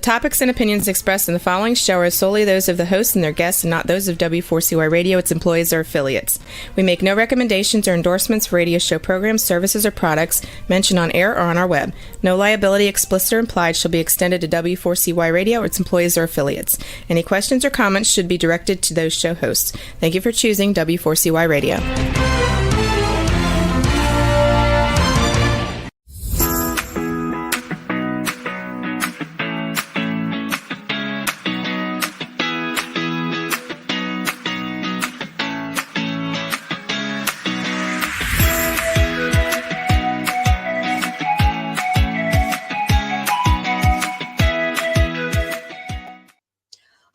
topics and opinions expressed in the following show are solely those of the host and their guests and not those of W4CY Radio, its employees, or affiliates. We make no recommendations or endorsements for radio show programs, services, or products mentioned on air or on our web. No liability, explicit or implied, shall be extended to W4CY Radio or its employees or affiliates. Any questions or comments should be directed to those show hosts. Thank you for choosing W4CY Radio.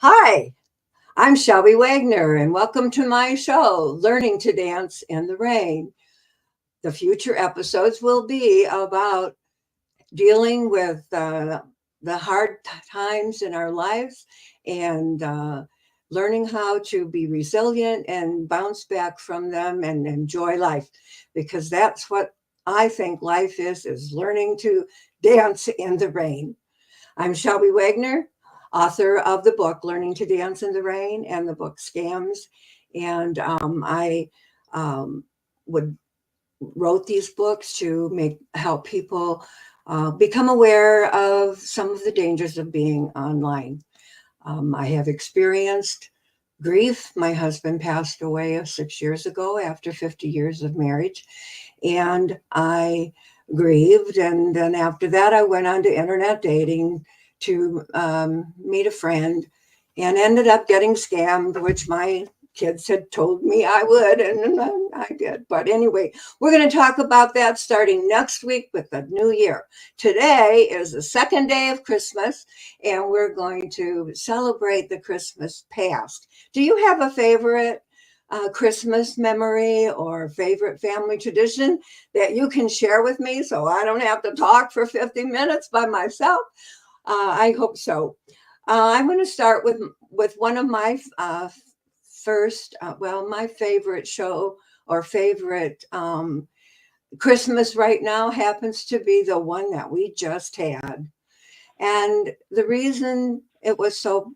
Hi, I'm Shelby Wagner, and welcome to my show, Learning to Dance in the Rain. The future episodes will be about dealing with the hard times in our lives and learning how to be resilient and bounce back from them and enjoy life, because that's what I think life is learning to dance in the rain. I'm Shelby Wagner, author of the book Learning to Dance in the Rain and the book Scams. And I wrote these books to help people become aware of some of the dangers of being online. I have experienced grief. My husband passed away 6 years ago after 50 years of marriage, and I grieved. And then after that, I went on to internet dating to meet a friend and ended up getting scammed, which my kids had told me I would, and I did. But anyway, we're going to talk about that starting next week with the new year. Today is the second day of Christmas, and we're going to celebrate the Christmas past. Do you have a favorite Christmas memory or favorite family tradition that you can share with me so I don't have to talk for 50 minutes by myself? I hope so. I'm going to start with one of my my favorite show or favorite Christmas right now happens to be the one that we just had. And the reason it was so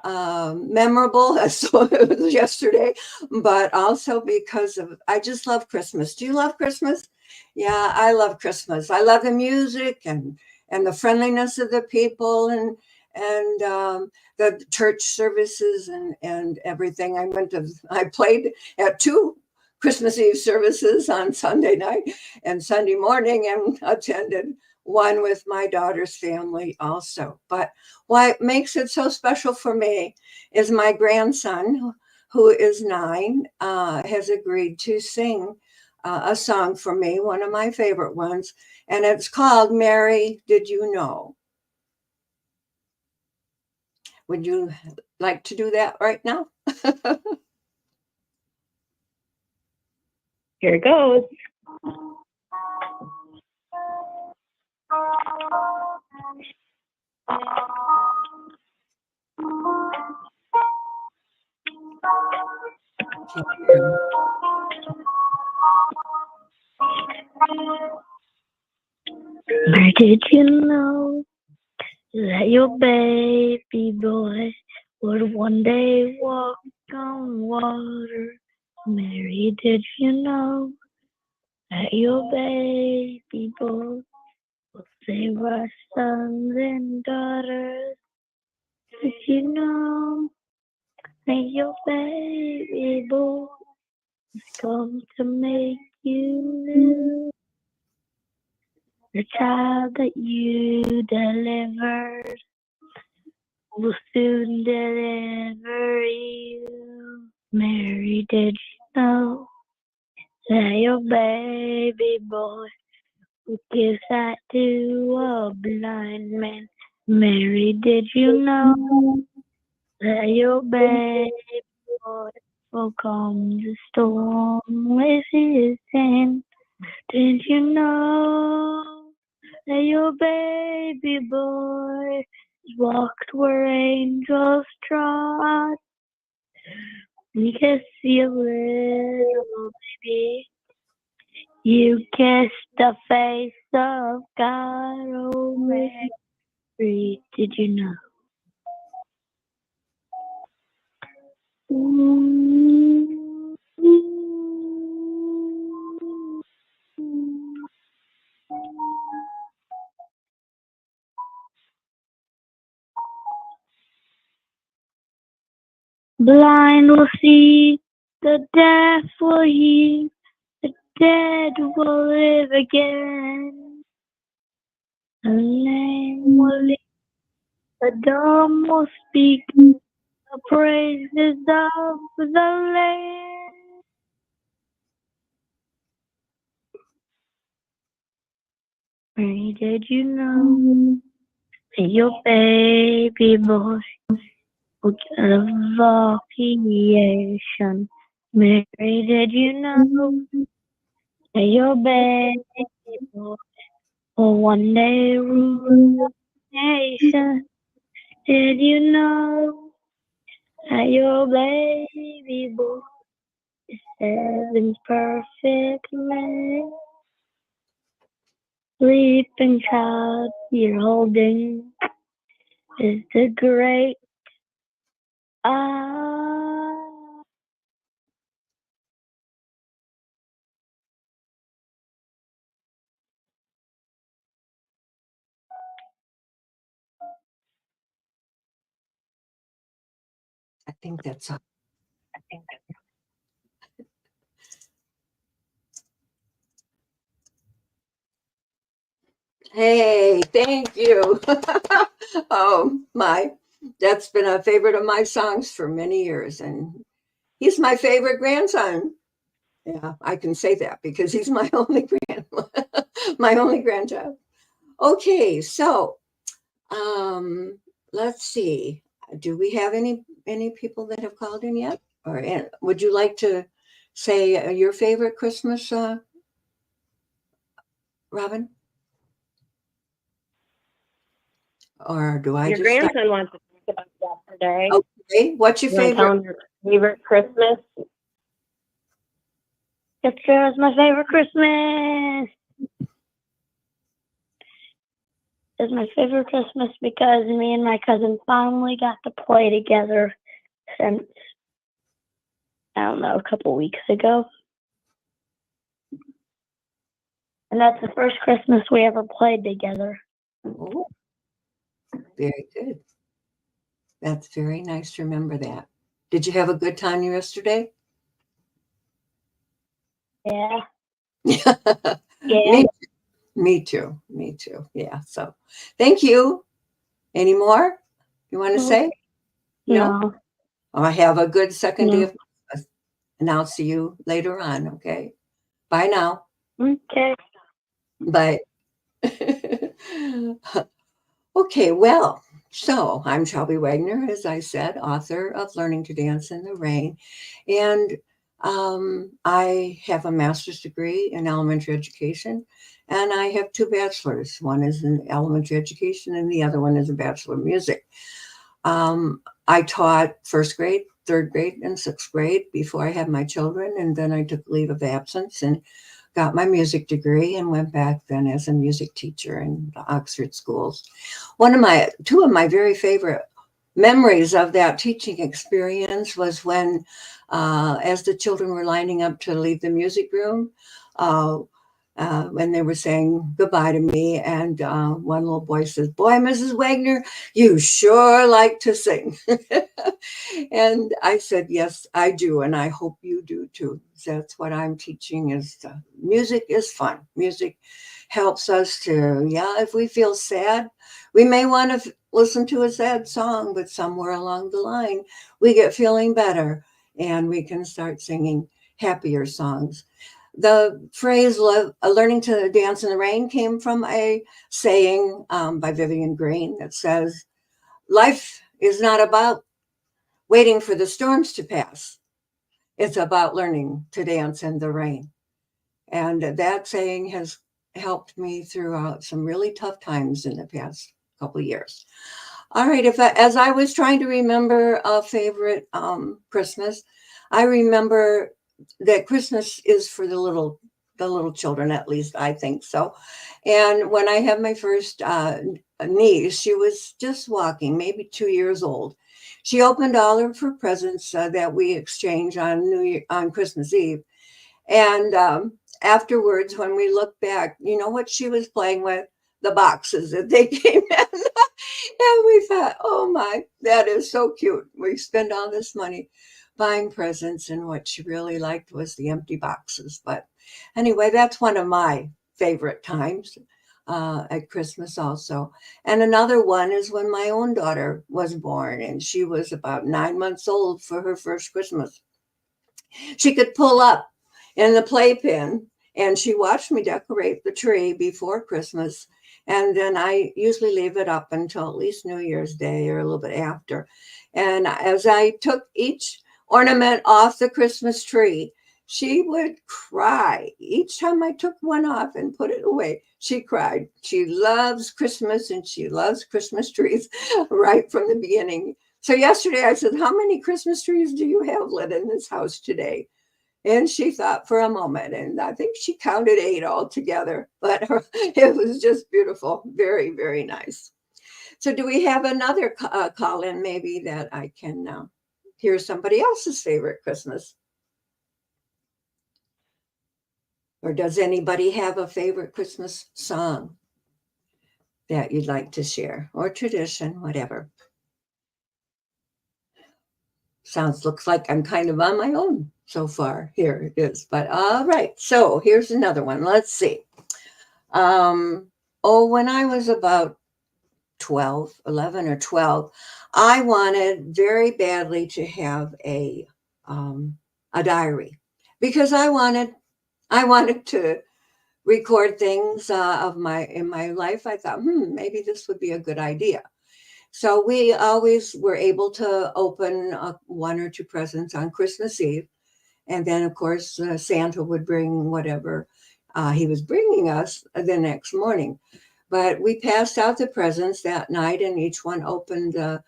memorable as it was yesterday, but also because I just love Christmas. Do you love Christmas? Yeah, I love Christmas. I love the music and the friendliness of the people and the church services and everything. I played at 2 Christmas Eve services on Sunday night and Sunday morning, and attended one with my daughter's family also. But what makes it so special for me is my grandson, who is 9, has agreed to sing a song for me, one of my favorite ones, and it's called Mary, Did You Know? Would you like to do that right now? Here it goes. Where did you know that your baby boy would one day walk on water? Mary, did you know that your baby boy will save our sons and daughters? Did you know that your baby boy has come to make you new? The child that you delivered will soon deliver you. Mary, did you know that your baby boy will give sight to a blind man? Mary, did you know that your baby boy will calm the storm with his hand? Did you know that your baby boy walked where angels trod? Because you little baby, you kissed the face of God, oh Mary. Read, did you know? Blind will see, the deaf will hear, the dead will live again. The lame will live, the dumb will speak, the praises of the land. Mary, did you know that your baby boy will get a vocation? Mary, did you know that your baby boy will one day rule the nation? Did you know that your baby boy is heaven's perfect man? Sleeping child you're holding is the great I. I think that's all. Hey, thank you. Oh my, that's been a favorite of my songs for many years, and he's my favorite grandson. Yeah, I can say that because he's my my only grandchild. Okay, so let's see. Do we have any people that have called in yet? Or would you like to say your favorite Christmas, Robin? Or do I Your just start? grandson wants to talk about yesterday. Okay, what's your You want to tell favorite? him your favorite Christmas? Yesterday was my favorite Christmas. It was my favorite Christmas because me and my cousin finally got to play together since, I don't know, a couple weeks ago. And that's the first Christmas we ever played together. Oh, very good. That's very nice to remember that. Did you have a good time yesterday? Yeah. Yeah. Yeah. Me too. Me too. Yeah. So thank you. Any more you want to say? No. Oh, have a good second day No. of Christmas. And I'll see you later on. Okay. Bye now. Okay. Bye. Okay, well, so I'm Shelby Wagner, as I said, author of Learning to Dance in the Rain. And I have a master's degree in elementary education, and I have two bachelors. One is in elementary education, and the other one is a bachelor of music. I taught first grade, third grade, and sixth grade before I had my children, and then I took leave of absence and got my music degree and went back then as a music teacher in the Oxford schools. Two of my very favorite memories of that teaching experience was when, as the children were lining up to leave the music room, when they were saying goodbye to me, and one little boy says, "Boy, Mrs. Wagner, you sure like to sing." And I said, "Yes, I do, and I hope you do too." That's what I'm teaching: is music is fun. Music helps us to, yeah, if we feel sad, we may want to listen to a sad song, but somewhere along the line, we get feeling better and we can start singing happier songs. The phrase learning to dance in the rain came from a saying by Vivian Green that says, life is not about waiting for the storms to pass. It's about learning to dance in the rain. And that saying has helped me throughout some really tough times in the past couple of years. All right, as I was trying to remember a favorite Christmas, I remember that Christmas is for the little the little children, at least I think so. And when I had my first niece, she was just walking, maybe 2 years old. She opened all of her presents that we exchanged on Christmas Eve. And afterwards, when we look back, you know what she was playing with? The boxes that they came in. And we thought, oh my, that is so cute. We spend all this money buying presents, and what she really liked was the empty boxes. But anyway, that's one of my favorite times at Christmas also. And another one is when my own daughter was born, and she was about 9 months old for her first Christmas. She could pull up in the playpen, and she watched me decorate the tree before Christmas. And then I usually leave it up until at least New Year's Day or a little bit after. And as I took each ornament off the Christmas tree, she would cry. Each time I took one off and put it away, she cried. She loves Christmas, and she loves Christmas trees right from the beginning. So yesterday I said, how many Christmas trees do you have lit in this house today? And she thought for a moment, and I think she counted 8 altogether, but it was just beautiful. Very, very nice. So do we have another call in maybe that I can hear somebody else's favorite Christmas? Or does anybody have a favorite Christmas song that you'd like to share, or tradition, whatever? Looks like I'm kind of on my own so far. Here it is. But all right. So here's another one. Let's see. When I was about 11 or 12, I wanted very badly to have a diary, because I wanted to record things in my life. I thought, maybe this would be a good idea. So we always were able to open 1 or 2 presents on Christmas Eve. And then, of course, Santa would bring whatever he was bringing us the next morning. But we passed out the presents that night, and each one opened the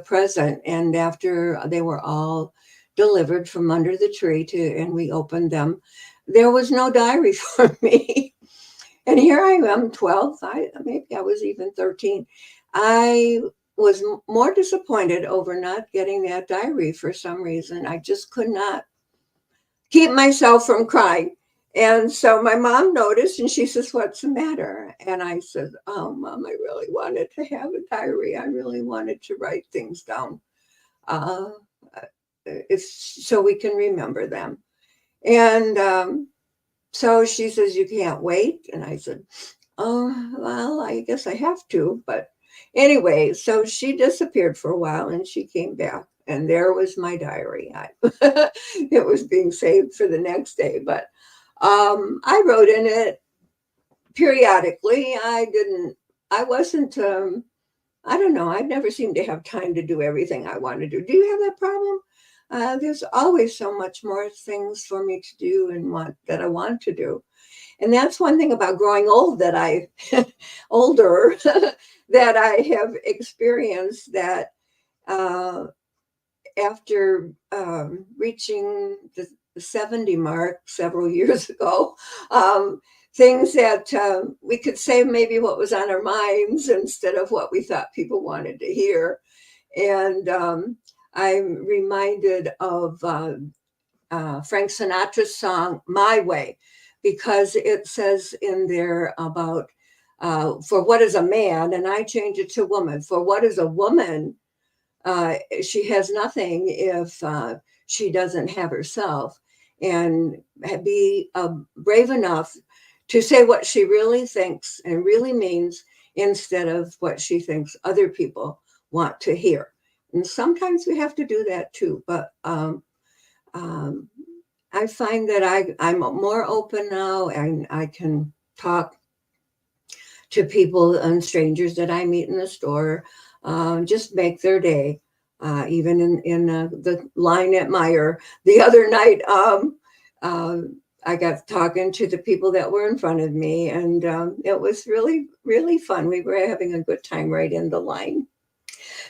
present. And after they were all delivered from under the tree and we opened them, there was no diary for me. And here I am, 12, maybe I was even 13. I was more disappointed over not getting that diary for some reason. I just could not keep myself from crying. And so my mom noticed, and she says, what's the matter? And I said, oh, Mom, I really wanted to have a diary. I really wanted to write things down so we can remember them. And so she says, you can't wait? And I said, oh, well, I guess I have to. But anyway, so she disappeared for a while, and she came back, and there was my diary. It was being saved for the next day. But I wrote in it periodically. I don't know. I never seemed to have time to do everything I want to do. Do you have that problem? There's always so much more things for me to do and that I want to do. And that's one thing about growing old older that I have experienced, that after reaching the 70 mark several years ago, things that we could say maybe what was on our minds instead of what we thought people wanted to hear. And I'm reminded of Frank Sinatra's song, My Way, because it says in there about, for what is a man, and I change it to woman, for what is a woman, she has nothing if she doesn't have herself, and be brave enough to say what she really thinks and really means instead of what she thinks other people want to hear. And sometimes we have to do that too. But I find that I'm more open now, and I can talk to people and strangers that I meet in the store, just make their day. Even in the line at Meijer the other night, I got talking to the people that were in front of me, and it was really, really fun. We were having a good time right in the line.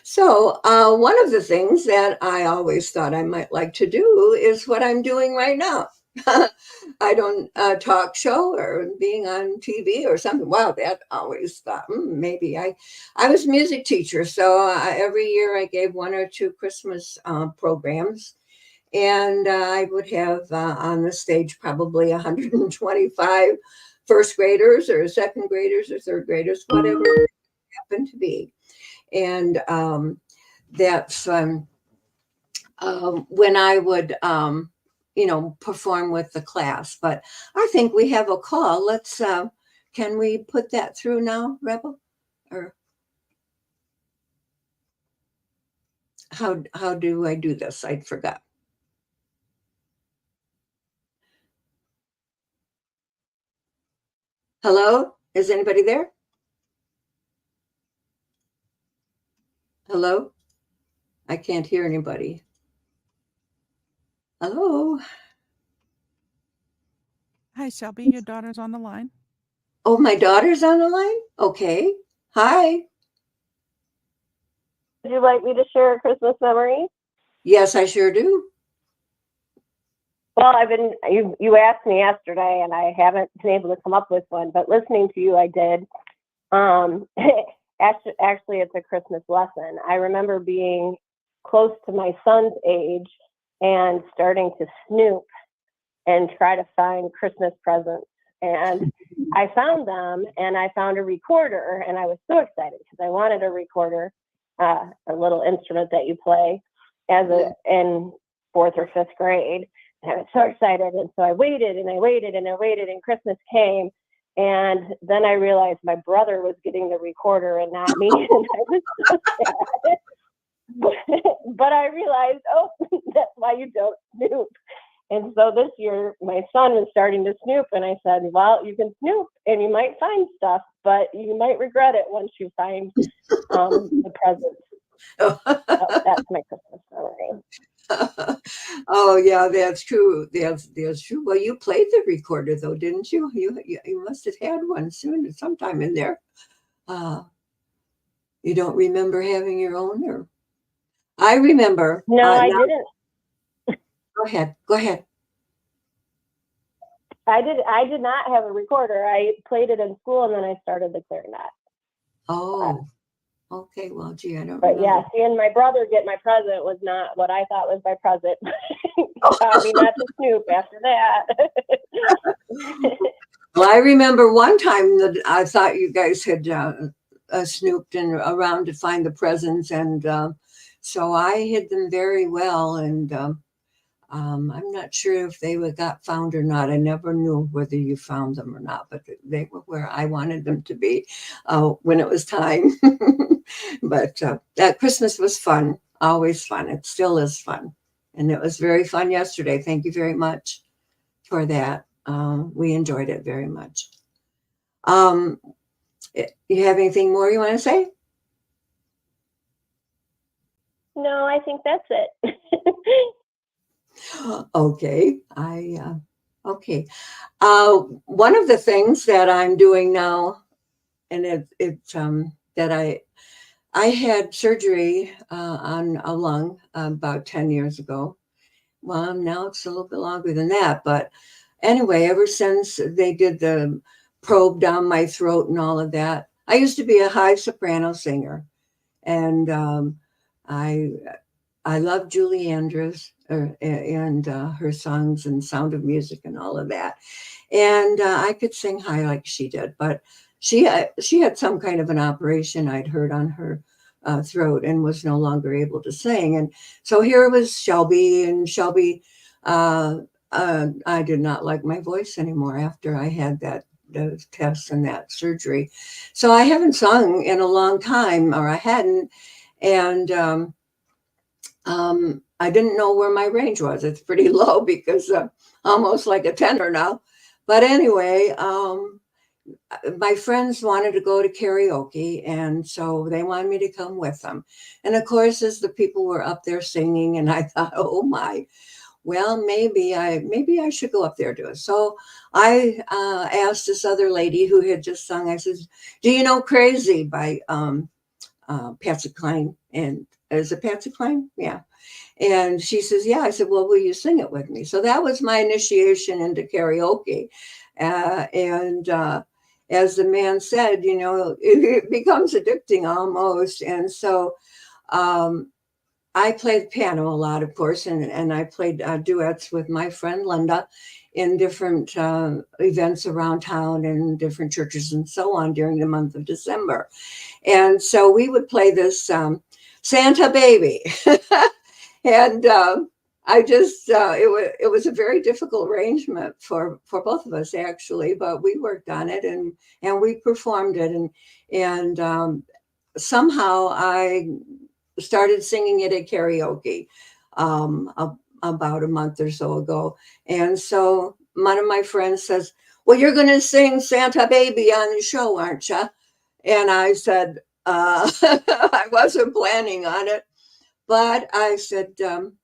So one of the things that I always thought I might like to do is what I'm doing right now. I don't talk show or being on TV or something. Wow, that always thought maybe I was a music teacher, so every year I gave one or two Christmas programs, and I would have on the stage probably 125 first graders or second graders or third graders, whatever it happened to be, and that's when I would, perform with the class. But I think we have a call. Let's, can we put that through now, Rebel? Or how do I do this? I forgot. Hello? Is anybody there? Hello? I can't hear anybody. Hello? Hi, Shelby. Your daughter's on the line. Oh, my daughter's on the line? Okay. Hi. Would you like me to share a Christmas memory? Yes, I sure do. Well, you asked me yesterday, and I haven't been able to come up with one, but listening to you, I did. Actually, it's a Christmas lesson. I remember being close to my son's age and starting to snoop and try to find Christmas presents. And I found them, and I found a recorder, and I was so excited because I wanted a recorder, a little instrument that you play in fourth or fifth grade. And I was so excited, and so I waited and I waited and I waited, and Christmas came, and then I realized my brother was getting the recorder and not me, and I was so sad. But I realized, that's why you don't snoop. And so this year, my son was starting to snoop, and I said, well, you can snoop, and you might find stuff, but you might regret it once you find the presents. So that's my Christmas memory. Oh yeah, that's true. That's true. Well, you played the recorder though, didn't you? You must have had one sometime in there. You don't remember having your own, or I remember. No, I didn't. Go ahead. I did not have a recorder. I played it in school, and then I started the clarinet. Oh, okay. Well, gee, I don't. But remember. yeah, seeing my brother get my present was not what I thought was my present. Taught me not to snoop after that. Well, I remember one time that I thought you guys had snooped around to find the presents, and so I hid them very well, and I'm not sure if they got found or not. I never knew whether you found them or not, but they were where I wanted them to be when it was time. But that Christmas was fun, always fun. It still is fun. And it was very fun yesterday. Thank you very much for that. We enjoyed it very much. You have anything more you want to say? No, I think that's it. Okay. Okay. One of the things that I'm doing now, and it's that I had surgery on a lung about 10 years ago. Well, now it's a little bit longer than that, but anyway, ever since they did the probe down my throat and all of that, I used to be a high soprano singer, and I love Julie Andrews and her songs and Sound of Music and all of that. And I could sing high like she did, but she had some kind of an operation I'd heard on her throat and was no longer able to sing. And so here was Shelby, and Shelby, I did not like my voice anymore after I had those tests and that surgery. So I haven't sung in a long time, or I hadn't. And I didn't know where my range was. It's pretty low because almost like a tenor now. But anyway, my friends wanted to go to karaoke, and so they wanted me to come with them. And of course, as the people were up there singing, and I thought, oh my, well, maybe I should go up there to it. So I asked this other lady who had just sung. I said, "Do you know Crazy by Patsy Cline?" And is it Patsy Cline? Yeah. And she says, yeah. I said, well, will you sing it with me? So that was my initiation into karaoke. And as the man said, it becomes addicting almost. And so I played piano a lot, of course, and I played duets with my friend Linda in different events around town and different churches and so on during the month of December. And so we would play this Santa Baby. And I just, it was a very difficult arrangement for both of us, actually, but we worked on it and we performed it. And somehow I started singing it at karaoke about a month or so ago. And so one of my friends says, well, you're going to sing Santa Baby on the show, aren't you? And I said, I wasn't planning on it. But I said,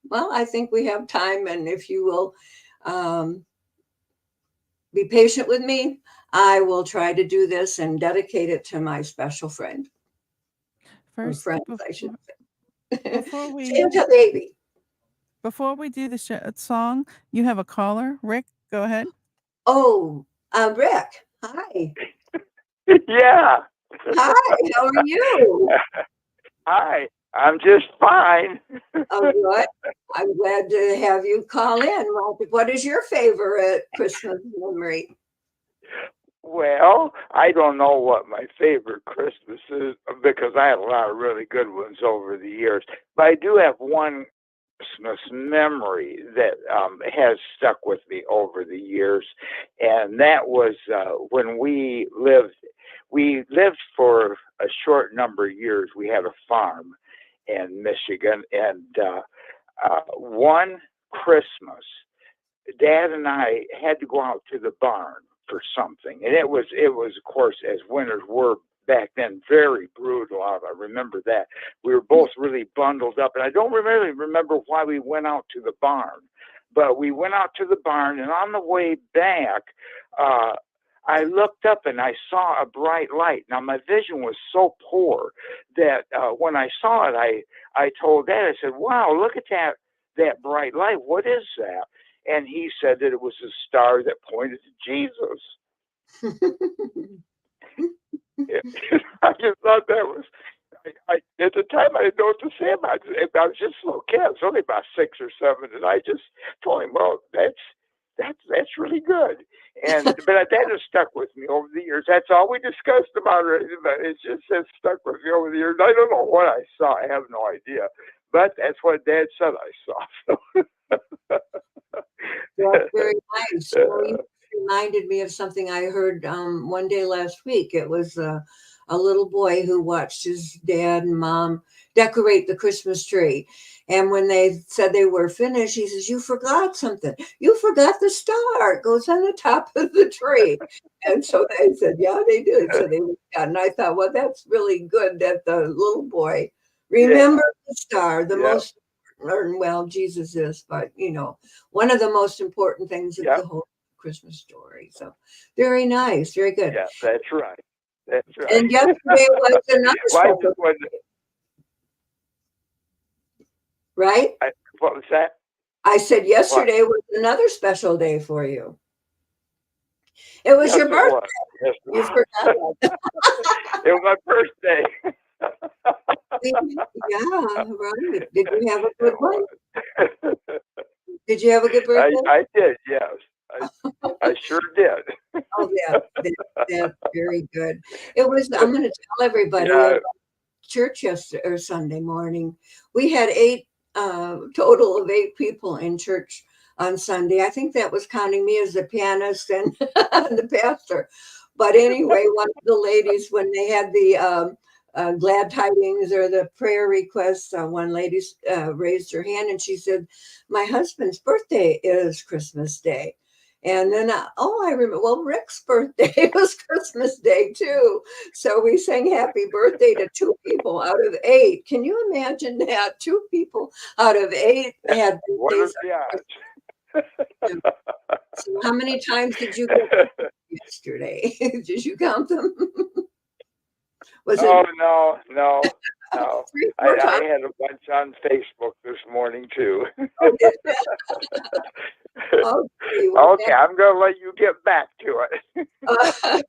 well, I think we have time. And if you will be patient with me, I will try to do this and dedicate it to my special friend. First, Friends, I should say. before we Santa Baby. before we do the song, you have a caller. Rick, go ahead. Oh, Rick. Hi. Yeah. Hi. How are you? Hi. I'm just fine. Oh, good. I'm glad to have you call in. What is your favorite Christmas memory? Well, I don't know what my favorite Christmas is because I had a lot of really good ones over the years. But I do have one Christmas memory that has stuck with me over the years, and that was when we lived. We lived for a short number of years. We had a farm in Michigan, and one Christmas, Dad and I had to go out to the barn for something, and it was of course, as winters were back then, very brutal. I remember that we were both really bundled up, and I don't really remember why we went out to the barn, but we went out to the barn, and on the way back, I looked up and I saw a bright light. Now my vision was so poor that when I saw it, I told Dad, I said, "Wow, look at that bright light. What is that?" And he said that it was a star that pointed to Jesus. I just thought that was. At the time, I didn't know what to say about it. I was just a little kid. I was only about 6 or 7, and I just told him, "Well, that's really good." But that has stuck with me over the years. That's all we discussed about it. It just has stuck with me over the years. I don't know what I saw. I have no idea. But that's what Dad said I saw. So. That's very nice. You reminded me of something I heard one day last week. It was a little boy who watched his dad and mom decorate the Christmas tree. And when they said they were finished, he says, "You forgot something. You forgot the star. It goes on the top of the tree." And so they said, "Yeah, they did." So they looked at it. And I thought, well, that's really good that the little boy remembered the star, the most important. Well, Jesus is, but one of the most important things of the whole Christmas story. So very nice, very good. Yeah, that's right. That's right. And yesterday was another special day. Right? What was that? I said yesterday was another special day for you. It was your birthday. Yes, you forgot. It was my birthday. Yeah, right. Did you have a good one? Did you have a good birthday? I did, yes. I sure did. Oh, yeah. That's very good. It was, I'm going to tell everybody, church yesterday or Sunday morning, we had total of 8 people in church on Sunday. I think that was counting me as the pianist and the pastor. But anyway, one of the ladies, when they had the glad tidings or the prayer requests, one lady raised her hand and she said, "My husband's birthday is Christmas Day." And then, I remember, well, Rick's birthday was Christmas Day too. So we sang happy birthday to 2 people out of 8. Can you imagine that? 2 people out of 8 had birthdays. So how many times did you get yesterday? Did you count them? No. No, We're I talking. had a bunch on Facebook this morning too. Okay, well, Okay, I'm gonna let you get back to it.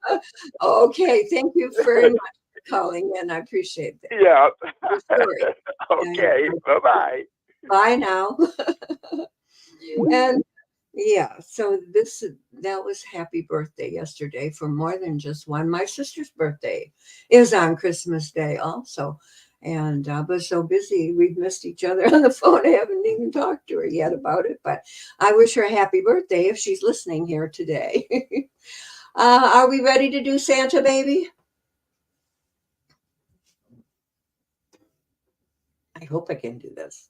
okay, thank you very much for calling in. I appreciate that. Yeah. Your story. Okay, bye-bye. Bye now. And yeah, so that was happy birthday yesterday for more than just one. My sister's birthday is on Christmas Day also. And I was so busy, we've missed each other on the phone. I haven't even talked to her yet about it, but I wish her a happy birthday if she's listening here today. Are we ready to do Santa Baby? I hope I can do this.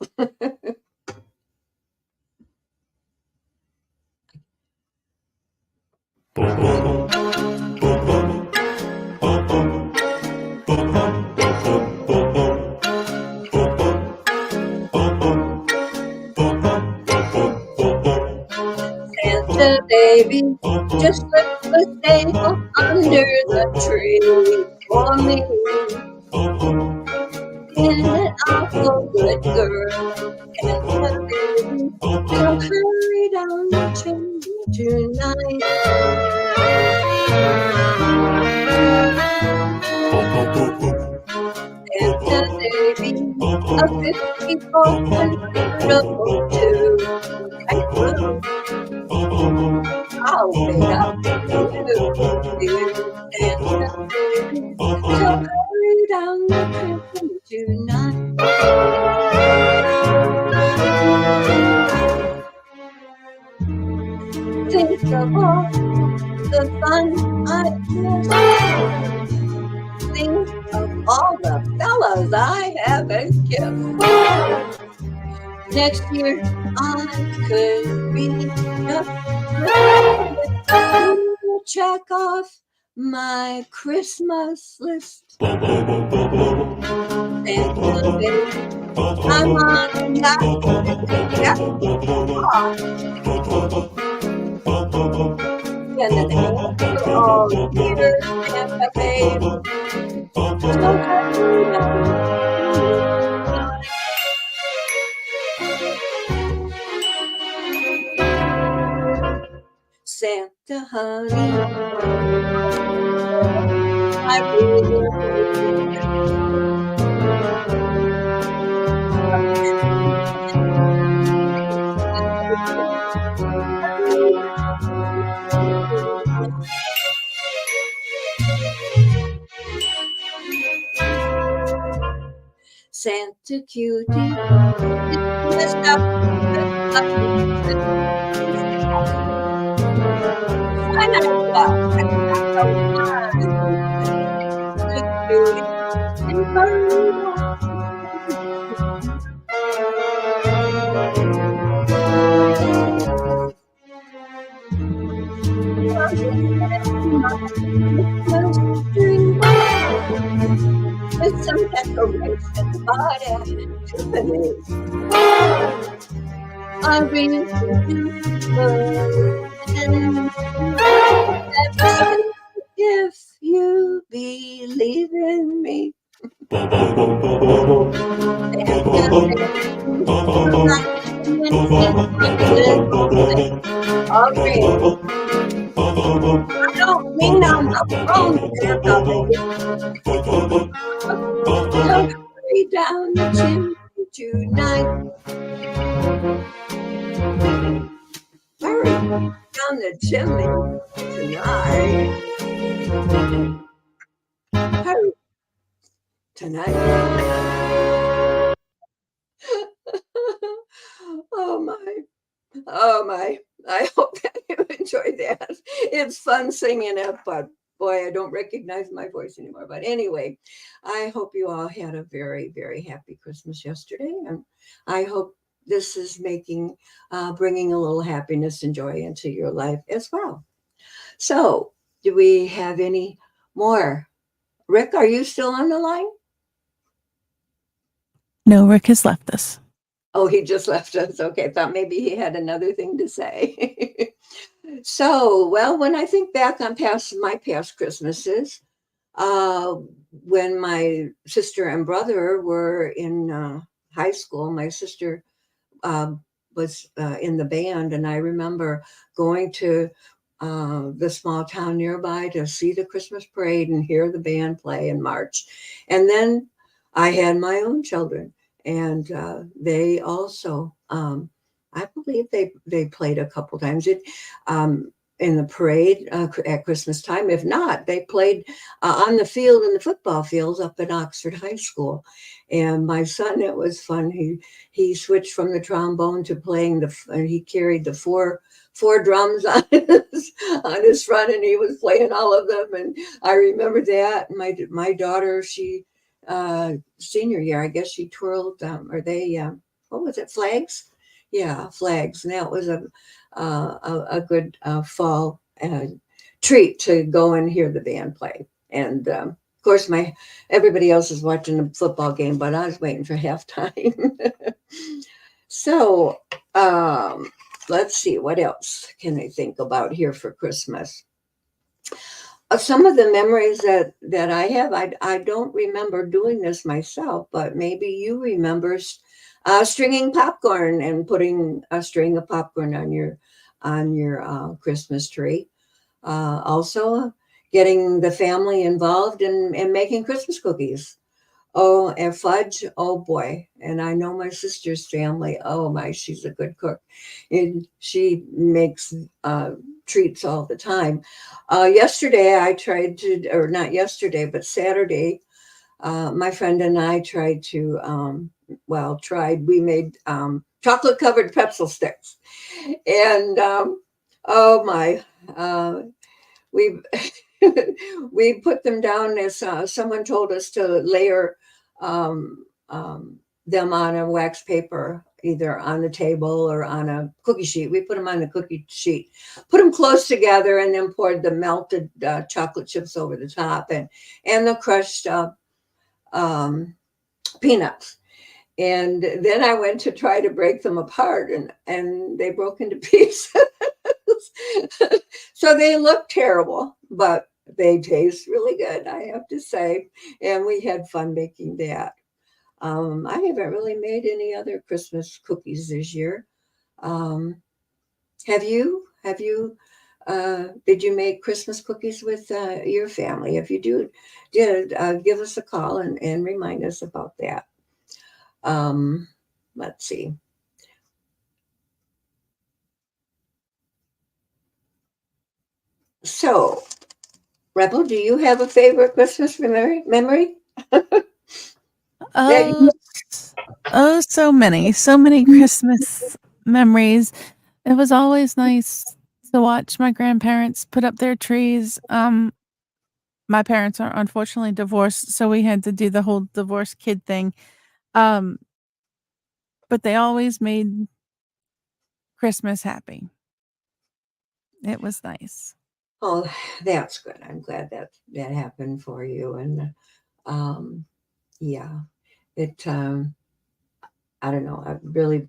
Santa Baby, just slip a staple under the tree for me. Isn't an awful good girl, Santa Baby. So hurry down the chimney tonight. Santa Baby, a 54 convertible too. I will. I'll wait up for you, dear Santa Baby. So hurry down the chimney tonight. Think of all the fun I missed. Think of all the fellas I haven't kissed. Next year I could be just to check off my Christmas list. Santa Baby, I'm on that. And an answer all year, Santa Baby. So hurry down. Santa honey, I really need Santa cutie, it's messed up. And hurry down. Christmas tree with some decorations bought at Tiffany's. I really do if you believe in me. Okay. I don't mean on the phone there, Bubby. So hurry down the chimney tonight. Hurry down the chimney tonight. Hurry tonight. Oh my. Oh my. I hope that you enjoyed that. It's fun singing it, but boy, I don't recognize my voice anymore. But anyway, I hope you all had a very, very happy Christmas yesterday. And I hope this is bringing a little happiness and joy into your life as well. So, do we have any more? Rick, are you still on the line? No, Rick has left us. Oh, he just left us. Okay, thought maybe he had another thing to say. So, well, when I think back on my past Christmases, Uh, when my sister and brother were in high school, my sister uh, was in the band, and I remember going to the small town nearby to see the Christmas parade and hear the band play and march. And then I had my own children, and they also, I believe they played a couple times. In the parade at Christmas time. If not, they played on the field in the football fields up at Oxford High School. And my son, it was fun. He switched from the trombone to playing he carried the four drums on his front, and he was playing all of them. And I remember that. My daughter, she senior year, I guess she twirled or they what was it, flags? Yeah, flags. And that was a good fall treat to go and hear the band play. And of course, everybody else is watching the football game, but I was waiting for halftime. So let's see, what else can I think about here for Christmas? Some of the memories that I have, I don't remember doing this myself, but maybe you remember stringing popcorn and putting a string of popcorn on your Christmas tree. Also, getting the family involved in making Christmas cookies. Oh, and fudge. Oh boy. And I know my sister's family. Oh my, she's a good cook. And she makes treats all the time. Yesterday I tried to, or not yesterday, but Saturday, my friend and I tried to, we made chocolate covered pretzel sticks. And oh my, we we put them down as someone told us to layer them on a wax paper, either on the table or on a cookie sheet. We put them on the cookie sheet, put them close together, and then poured the melted chocolate chips over the top and the crushed peanuts. And then I went to try to break them apart, and they broke into pieces. So they look terrible, but they taste really good, I have to say. And we had fun making that. I haven't really made any other Christmas cookies this year. Have you? Did you make Christmas cookies with your family? If you did, give us a call and remind us about that. Let's see. So, Rebel, do you have a favorite Christmas memory? Oh, so many Christmas memories. It was always nice to watch my grandparents put up their trees. My parents are unfortunately divorced, so we had to do the whole divorced kid thing. But they always made Christmas happy. It was nice. Oh, that's good. I'm glad that happened for you. And yeah, it. I don't know. It really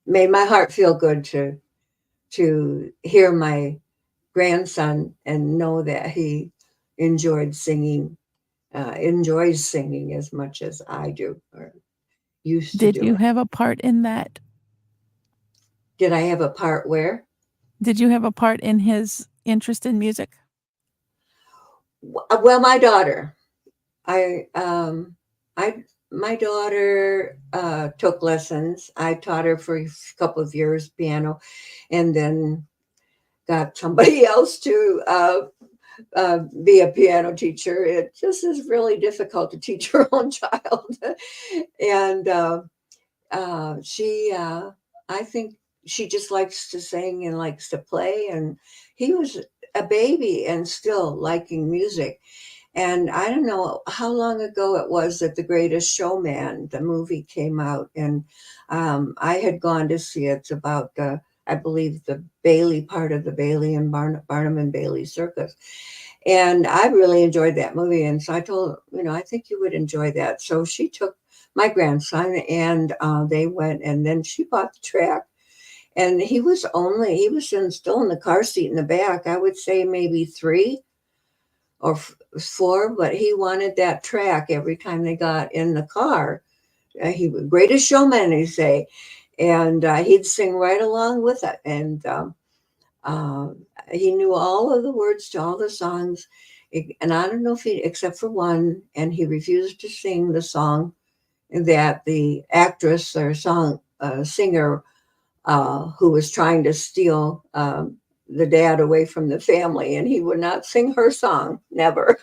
made my heart feel good to hear my grandson and know that he enjoys singing as much as I do or used to Did do you it. have a part in that? Did I have a part where? Did you have a part in his interest in music? Well, my daughter, I my daughter took lessons. I taught her for a couple of years piano, and then got somebody else to be a piano teacher. It just is really difficult to teach your own child, and I think she just likes to sing and likes to play. And he was a baby and still liking music. And I don't know how long ago it was that The Greatest Showman, the movie, came out. And I had gone to see it. It's about, I believe, the Bailey part of the Bailey and Barnum and Bailey circus. And I really enjoyed that movie. And so I told her, I think you would enjoy that. So she took my grandson and they went, and then she bought the track. And he was still in the car seat in the back. I would say maybe 3 or was 4, but he wanted that track every time they got in the car. He was greatest showman, he say, and he'd sing right along with it. And he knew all of the words to all the songs. And I don't know if he, except for one, and he refused to sing the song that the actress or singer who was trying to steal the dad away from the family, and he would not sing her song, never.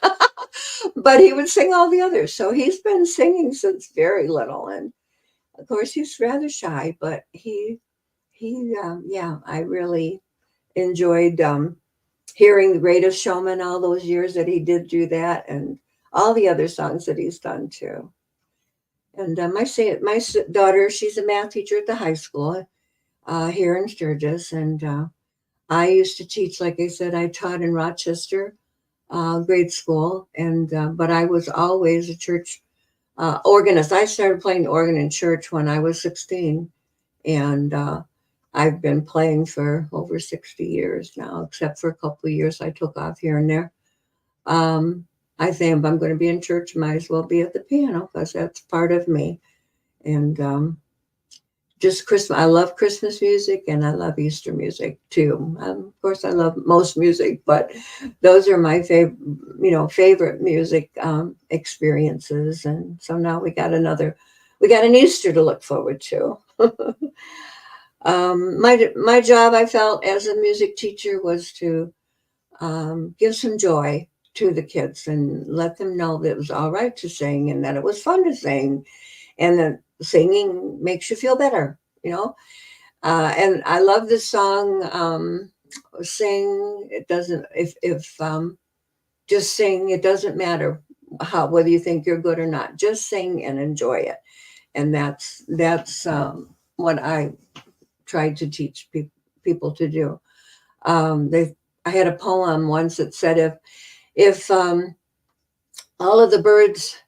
But he would sing all the others. So he's been singing since very little, and of course he's rather shy, but yeah, I really enjoyed hearing The Greatest Showman all those years that he did do that, and all the other songs that he's done too. And my daughter, she's a math teacher at the high school here in Sturgis, and I used to teach. Like I said, I taught in Rochester grade school, and but I was always a church organist. I started playing the organ in church when I was 16, and I've been playing for over 60 years now, except for a couple of years I took off here and there. I think if I'm going to be in church, might as well be at the piano, because that's part of me. And just Christmas, I love Christmas music, and I love Easter music too. Of course, I love most music, but those are my favorite music experiences. And so now we got an Easter to look forward to. My job, I felt as a music teacher, was to give some joy to the kids and let them know that it was all right to sing, and that it was fun to sing, and that singing makes you feel better, and I love the song, sing. It doesn't, if just sing. It doesn't matter whether you think you're good or not, just sing and enjoy it. And that's what I tried to teach people to do. I had a poem once that said, if all of the birds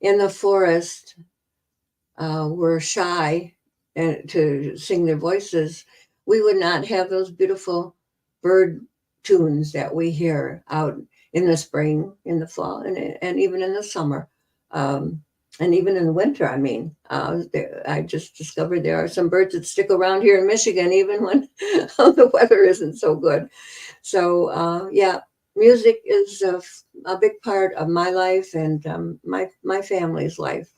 in the forest were shy and to sing their voices, we would not have those beautiful bird tunes that we hear out in the spring, in the fall, and even in the summer, and even in the winter. I mean, I just discovered there are some birds that stick around here in Michigan even when the weather isn't so good. So yeah, music is a big part of my life and my family's life.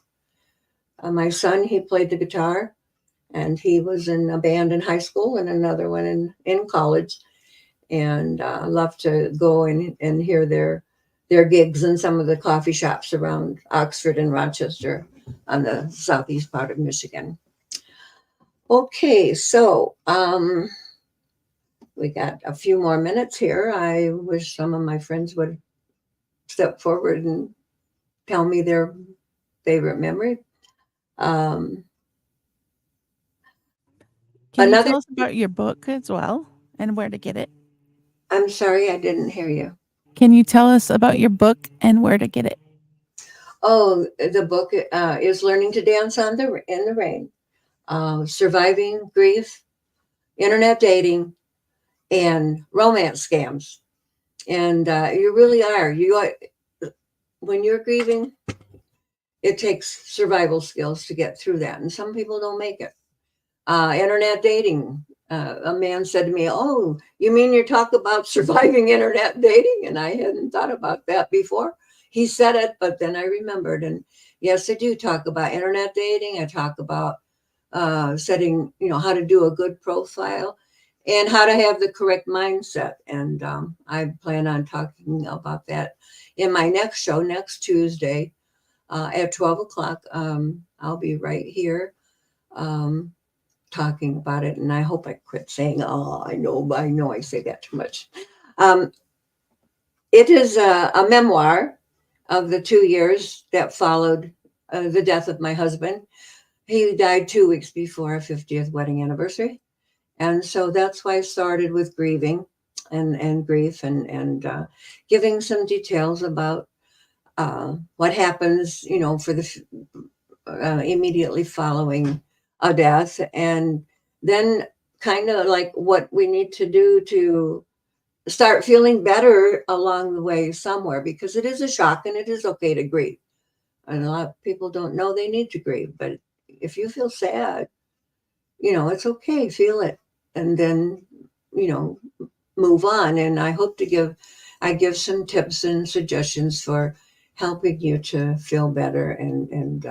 My son, he played the guitar, and he was in a band in high school and another one in college. And love to go and hear their gigs in some of the coffee shops around Oxford and Rochester on the southeast part of Michigan. Okay, so we got a few more minutes here. I wish some of my friends would step forward and tell me their favorite memory. Can you tell us about your book as well and where to get it? I'm sorry, I didn't hear you. Can you tell us about your book and where to get it? Oh, the book is Learning to Dance in the Rain, Surviving Grief, Internet Dating, and Romance Scams. And you really are. When you're grieving, it takes survival skills to get through that. And some people don't make it. Internet dating. A man said to me, "Oh, you mean you talk about surviving internet dating?" And I hadn't thought about that before. He said it, but then I remembered. And yes, I do talk about internet dating. I talk about setting, how to do a good profile and how to have the correct mindset. And I plan on talking about that in my next show, next Tuesday at 12 o'clock. I'll be right here talking about it. And I hope I quit saying, "Oh, I know I say that too much." It is a memoir of the 2 years that followed the death of my husband. He died 2 weeks before our 50th wedding anniversary. And so that's why I started with grieving and grief and giving some details about what happens, for the immediately following a death, and then kind of like what we need to do to start feeling better along the way somewhere, because it is a shock and it is okay to grieve. And a lot of people don't know they need to grieve, but if you feel sad, it's okay, feel it, and then, move on. And I give some tips and suggestions for helping you to feel better. And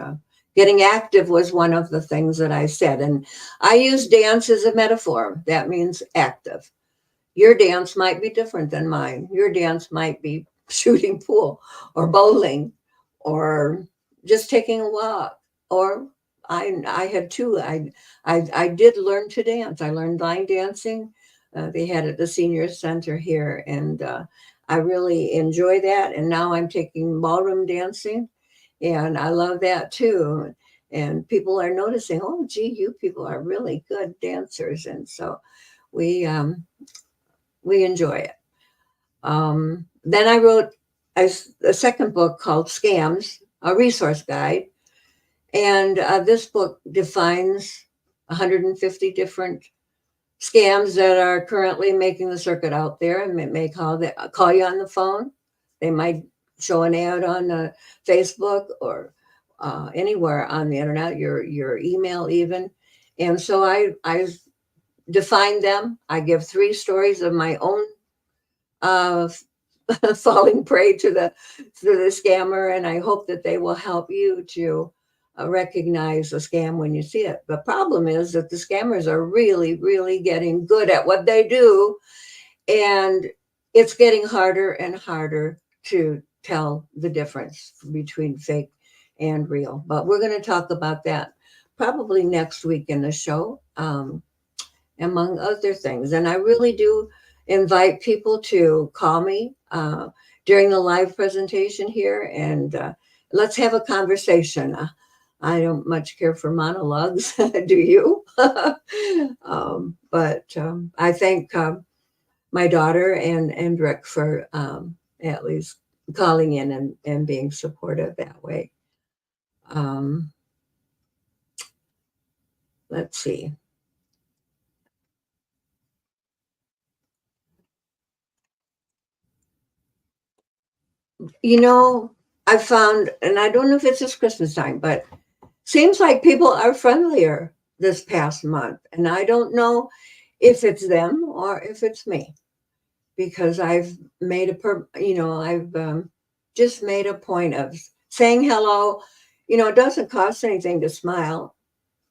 getting active was one of the things that I said. And I use dance as a metaphor. That means active. Your dance might be different than mine. Your dance might be shooting pool or bowling or just taking a walk. Or I had two. I did learn to dance. I learned line dancing. They had it at the senior center here, and I really enjoy that. And now I'm taking ballroom dancing, and I love that too. And people are noticing, oh, gee, you people are really good dancers, and so we enjoy it. Then I wrote a second book called Scams, a resource guide. And this book defines 150 different scams that are currently making the circuit out there, and it may call you on the phone. They might show an ad on Facebook or anywhere on the internet, your email even. And so I define them. I give 3 stories of my own falling prey to the scammer, and I hope that they will help you to recognize a scam when you see it. The problem is that the scammers are really, really getting good at what they do, and it's getting harder and harder to tell the difference between fake and real. But we're going to talk about that probably next week in the show, among other things. And I really do invite people to call me during the live presentation here, and let's have a conversation. I don't much care for monologues, do you? But I thank my daughter and Rick for at least calling in and being supportive that way. Let's see. I found, and I don't know if it's just Christmas time, but seems like people are friendlier this past month. And I don't know if it's them or if it's me, because I've made I've just made a point of saying hello. It doesn't cost anything to smile,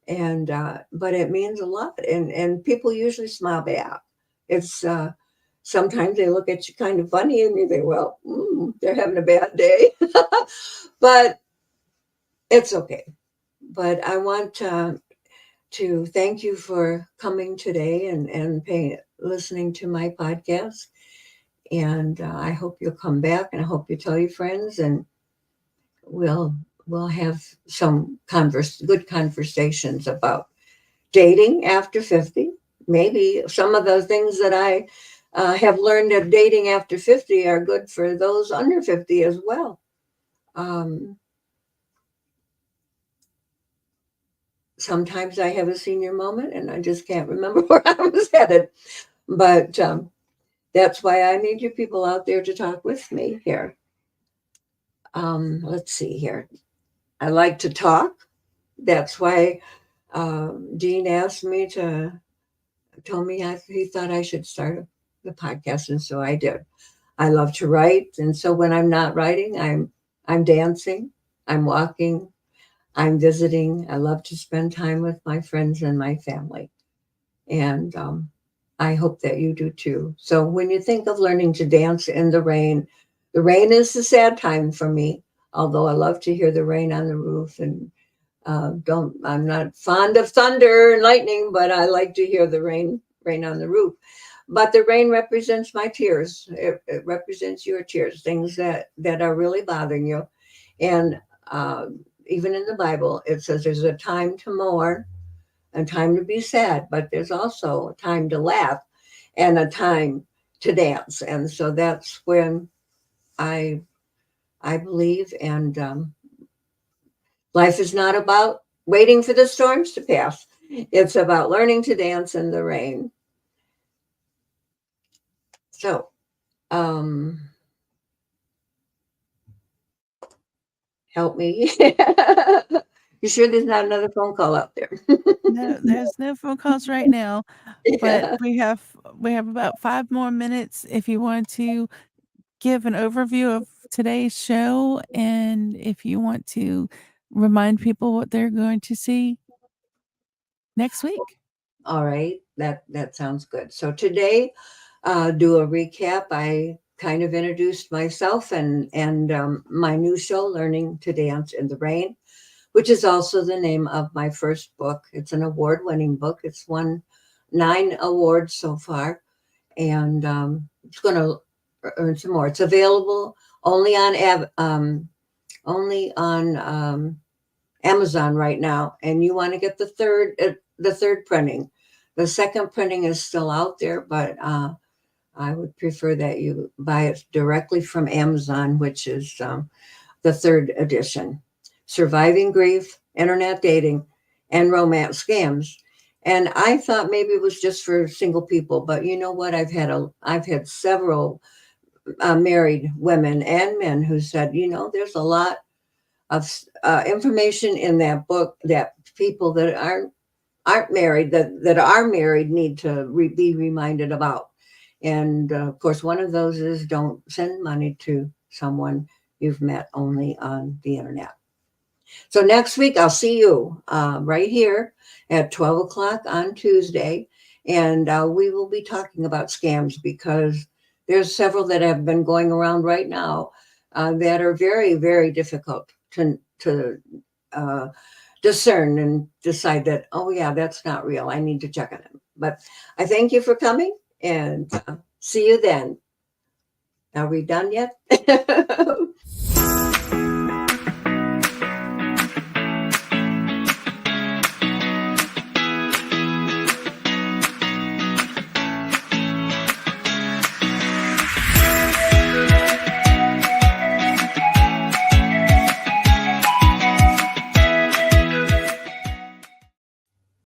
and but it means a lot. And people usually smile back. It's sometimes they look at you kind of funny, and you think, well, they're having a bad day, but it's okay. But I want to thank you for coming today and listening to my podcast. And I hope you'll come back, and I hope you tell your friends, and we'll have some good conversations about dating after 50. Maybe some of the things that I have learned of dating after 50 are good for those under 50 as well. Sometimes I have a senior moment and I just can't remember where I was headed. But that's why I need you people out there to talk with me here. Let's see here. I like to talk. That's why Dean asked me told me he thought I should start the podcast, and so I did. I love to write, and so when I'm not writing, I'm dancing, I'm walking, I'm visiting. I love to spend time with my friends and my family, and I hope that you do too. So when you think of learning to dance in the rain is the sad time for me, although I love to hear the rain on the roof. And I'm not fond of thunder and lightning, but I like to hear the rain on the roof. But the rain represents my tears. It represents your tears, things that are really bothering you. And even in the Bible, it says there's a time to mourn, a time to be sad, but there's also a time to laugh and a time to dance. And so that's when I believe. And life is not about waiting for the storms to pass. It's about learning to dance in the rain. So Help me. You sure there's not another phone call out there? No, there's no phone calls right now, but Yeah. we have about 5 more minutes if you want to give an overview of today's show and if you want to remind people what they're going to see next week. All right, that sounds good. So today, do a recap. I kind of introduced myself and my new show, Learning to Dance in the Rain, which is also the name of my first book. It's an award-winning book. It's won 9 awards so far, and it's going to earn some more. It's available only on Amazon right now, and you want to get the third printing. The second printing is still out there, but I would prefer that you buy it directly from Amazon, which is the third edition. Surviving Grief, Internet Dating, and Romance Scams. And I thought maybe it was just for single people, but you know what? I've had several married women and men who said, there's a lot of information in that book that people that aren't married, that are married, need to be reminded about. And of course, one of those is don't send money to someone you've met only on the internet. So next week, I'll see you right here at 12 o'clock on Tuesday. And we will be talking about scams because there's several that have been going around right now that are very, very difficult to discern and decide that, oh, yeah, that's not real. I need to check on them. But I thank you for coming and see you then. Are we done yet?